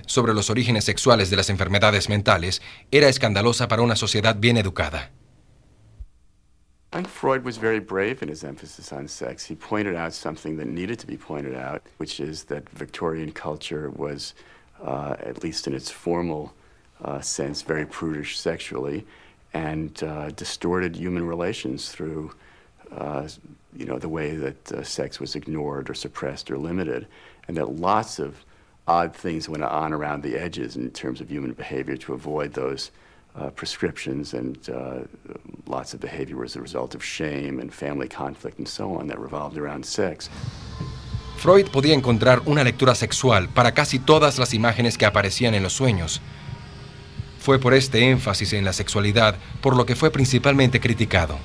sobre los orígenes sexuales de las enfermedades mentales era escandalosa para una sociedad bien educada. I think Freud was very brave in his emphasis on sex. He pointed out something that needed to be pointed out, which is that Victorian culture was, at least in its formal sense, very prudish sexually, and distorted human relations through, the way that sex was ignored or suppressed or limited, and that lots of odd things went on around the edges in terms of human behavior to avoid those prescriptions, and lots of behavior was a result of shame and family conflict and so on that revolved around sex. Freud podía encontrar una lectura sexual para casi todas las imágenes que aparecían en los sueños. Fue por este énfasis en la sexualidad por lo que fue principalmente criticado.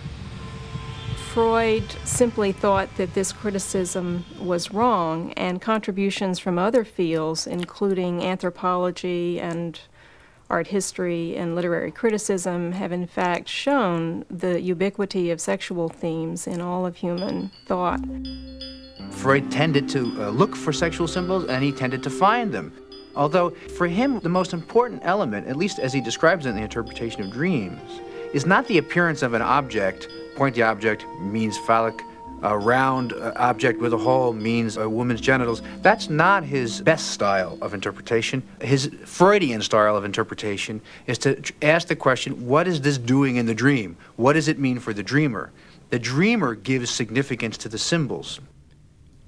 Freud simply thought that this criticism was wrong, and contributions from other fields, including anthropology and art history and literary criticism, have in fact shown the ubiquity of sexual themes in all of human thought. Freud tended to look for sexual symbols, and he tended to find them. Although, for him, the most important element, at least as he describes it in the interpretation of dreams, is not the appearance of an object. Pointy object means phallic. A round object with a hole means a woman's genitals. That's not his best style of interpretation. His Freudian style of interpretation is to ask the question, what is this doing in the dream? What does it mean for the dreamer? The dreamer gives significance to the symbols.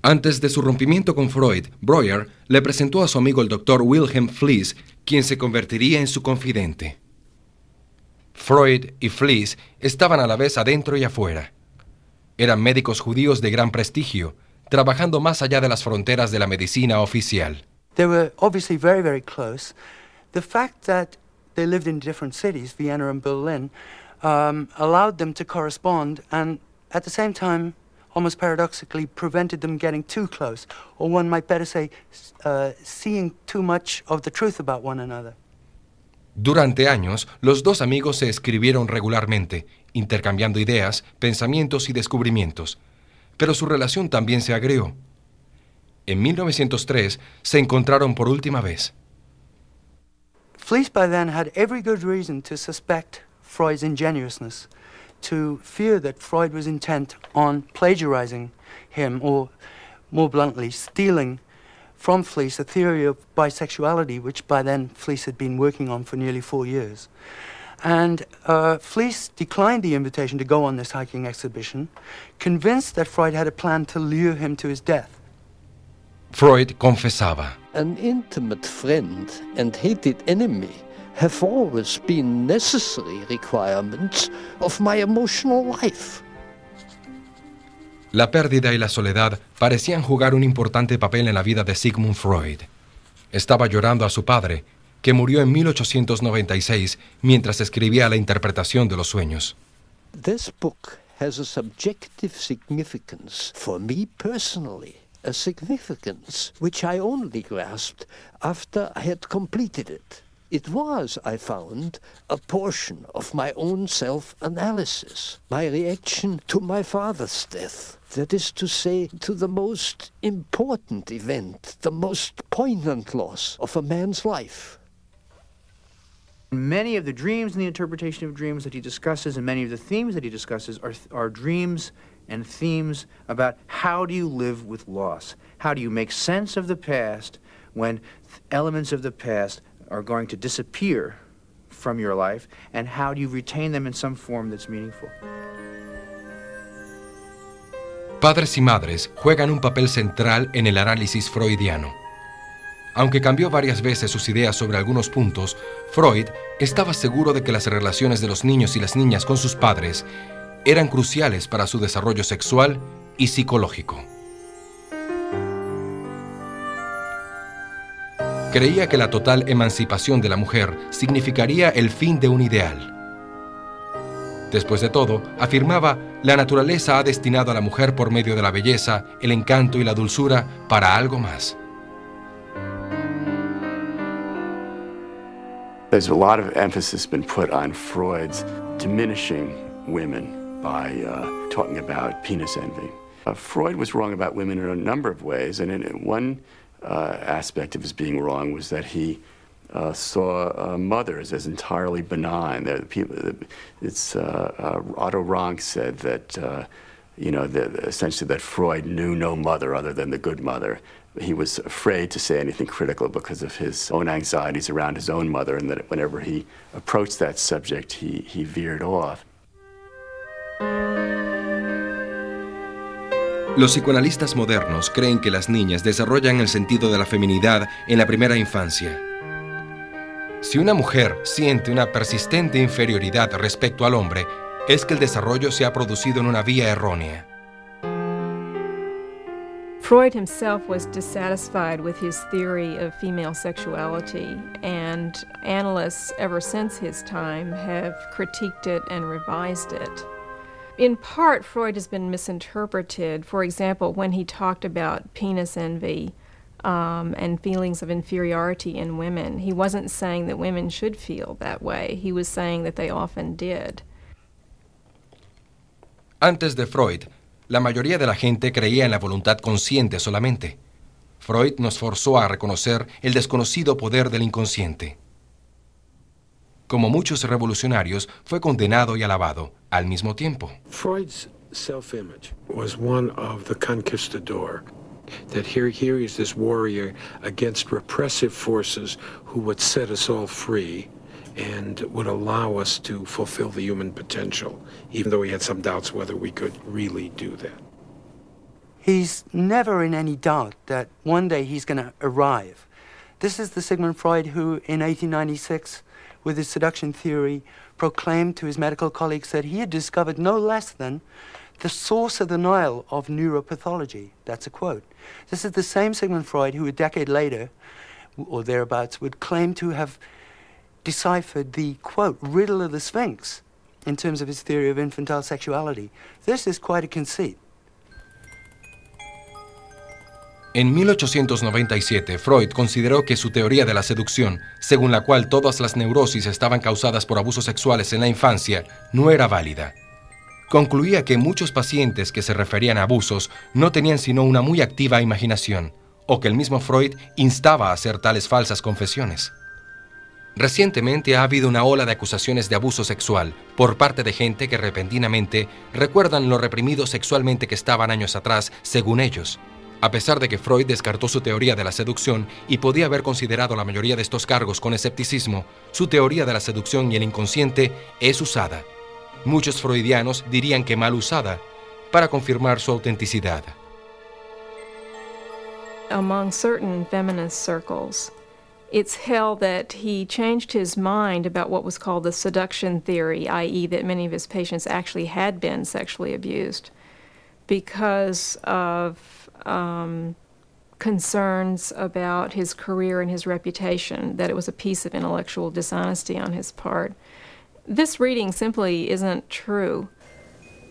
Antes de su rompimiento con Freud, Breuer le presentó a su amigo el Dr. Wilhelm Fliess, quien se convertiría en su confidente. Freud y Fliess estaban a la vez adentro y afuera. Eran médicos judíos de gran prestigio, trabajando más allá de las fronteras de la medicina oficial. They were obviously very, very close. The fact that they lived in different cities, Vienna and Berlin, allowed them to correspond, and at the same time, almost paradoxically, prevented them getting too close, or one might better say, seeing too much of the truth about one another. Durante años, los dos amigos se escribieron regularmente, intercambiando ideas, pensamientos y descubrimientos. Pero su relación también se agrió. En 1903 se encontraron por última vez. Fliess by then had every good reason to suspect Freud's ingenuousness, to fear that Freud was intent on plagiarizing him, or more bluntly, stealing from Fliess a theory of bisexuality, which by then Fliess had been working on for nearly 4 years. And Fliess declined the invitation to go on this hiking exhibition, convinced that Freud had a plan to lure him to his death. Freud confesaba. An intimate friend and hated enemy have always been necessary requirements of my emotional life. La pérdida y la soledad parecían jugar un importante papel en la vida de Sigmund Freud. Estaba llorando a su padre, que murió en 1896 mientras escribía la Interpretación de los sueños. This book has a subjective significance for me personally, a significance which I only grasped after I had completed it. It was, I found, a portion of my own self-analysis, my reaction to my father's death. That is to say, to the most important event, the most poignant loss of a man's life. Many of the dreams and the interpretation of dreams that he discusses, and many of the themes that he discusses, are dreams and themes about how do you live with loss? How do you make sense of the past when elements of the past are going to disappear from your life, and how do you retain them in some form that's meaningful? Padres y madres juegan un papel central en el análisis freudiano. Aunque cambió varias veces sus ideas sobre algunos puntos, Freud estaba seguro de que las relaciones de los niños y las niñas con sus padres eran cruciales para su desarrollo sexual y psicológico. Creía que la total emancipación de la mujer significaría el fin de un ideal. Después de todo, afirmaba, la naturaleza ha destinado a la mujer por medio de la belleza, el encanto y la dulzura para algo más. There's a lot of emphasis been put on Freud's diminishing women by talking about penis envy. Freud was wrong about women in a number of ways, and in one aspect of his being wrong was that he saw mothers as entirely benign. Otto Rank said that, essentially that Freud knew no mother other than the good mother. He was afraid to say anything critical because of his own anxieties around his own mother, and that whenever he approached that subject, he veered off. Los psicoanalistas modernos creen que las niñas desarrollan el sentido de la feminidad en la primera infancia. Si una mujer siente una persistente inferioridad respecto al hombre, es que el desarrollo se ha producido en una vía errónea. Freud himself was dissatisfied with his theory of female sexuality, and analysts ever since his time have critiqued it and revised it. In part, Freud has been misinterpreted. For example, when he talked about penis envy and feelings of inferiority in women, he wasn't saying that women should feel that way. He was saying that they often did. Antes de Freud, la mayoría de la gente creía en la voluntad consciente solamente. Freud nos forzó a reconocer el desconocido poder del inconsciente. Como muchos revolucionarios, fue condenado y alabado al mismo tiempo. Freud's self-image was one of the conquistador, that here he is this warrior against repressive forces who would set us all free and would allow us to fulfill the human potential, even though he had some doubts whether we could really do that. He's never in any doubt that one day he's going to arrive. This is the Sigmund Freud who, in 1896, with his seduction theory, proclaimed to his medical colleagues that he had discovered no less than the source of the Nile of neuropathology. That's a quote. This is the same Sigmund Freud who a decade later, or thereabouts, would claim to have deciphered the, quote, riddle of the Sphinx in terms of his theory of infantile sexuality. This is quite a conceit. En 1897, Freud consideró que su teoría de la seducción, según la cual todas las neurosis estaban causadas por abusos sexuales en la infancia, no era válida. Concluía que muchos pacientes que se referían a abusos no tenían sino una muy activa imaginación, o que el mismo Freud instaba a hacer tales falsas confesiones. Recientemente ha habido una ola de acusaciones de abuso sexual por parte de gente que repentinamente recuerdan lo reprimidos sexualmente que estaban años atrás, según ellos. A pesar de que Freud descartó su teoría de la seducción y podía haber considerado la mayoría de estos cargos con escepticismo, su teoría de la seducción y el inconsciente es usada. Muchos freudianos dirían que mal usada, para confirmar su autenticidad. Among certain feminist circles, it's held that he changed his mind about what was called the seduction theory, i.e. that many of his patients actually had been sexually abused because of concerns about his career and his reputation, that it was a piece of intellectual dishonesty on his part. This reading simply isn't true.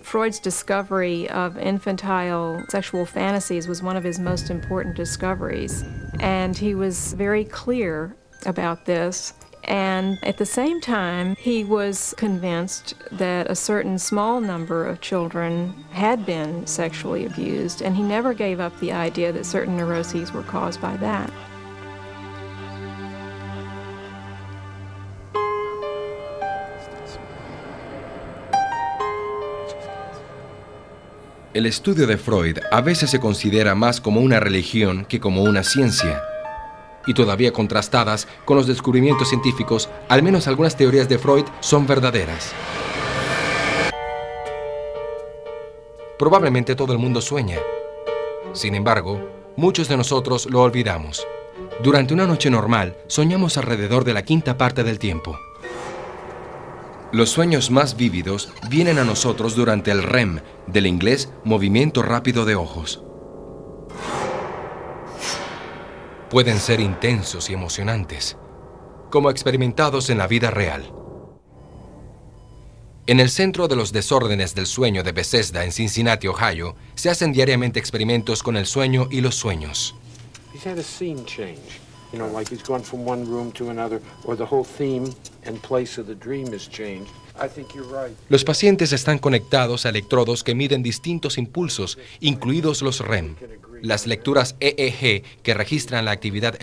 Freud's discovery of infantile sexual fantasies was one of his most important discoveries, and he was very clear about this. And at the same time, he was convinced that a certain small number of children had been sexually abused, and he never gave up the idea that certain neuroses were caused by that. El estudio de Freud a veces se considera más como una religión que como una ciencia. Y todavía contrastadas con los descubrimientos científicos, al menos algunas teorías de Freud son verdaderas. Probablemente todo el mundo sueña. Sin embargo, muchos de nosotros lo olvidamos. Durante una noche normal, soñamos alrededor de la quinta parte del tiempo. Los sueños más vívidos vienen a nosotros durante el REM, del inglés movimiento rápido de ojos. Pueden ser intensos y emocionantes, como experimentados en la vida real. En el Centro de los Desórdenes del Sueño de Bethesda, en Cincinnati, Ohio, se hacen diariamente experimentos con el sueño y los sueños. He's had a scene change, like he's gone from one room to another, or the whole theme and place of the dream has changed. I think you're right. Los pacientes están conectados a electrodos que miden distintos impulsos, incluidos los REM. Las lecturas EEG, que registran la actividad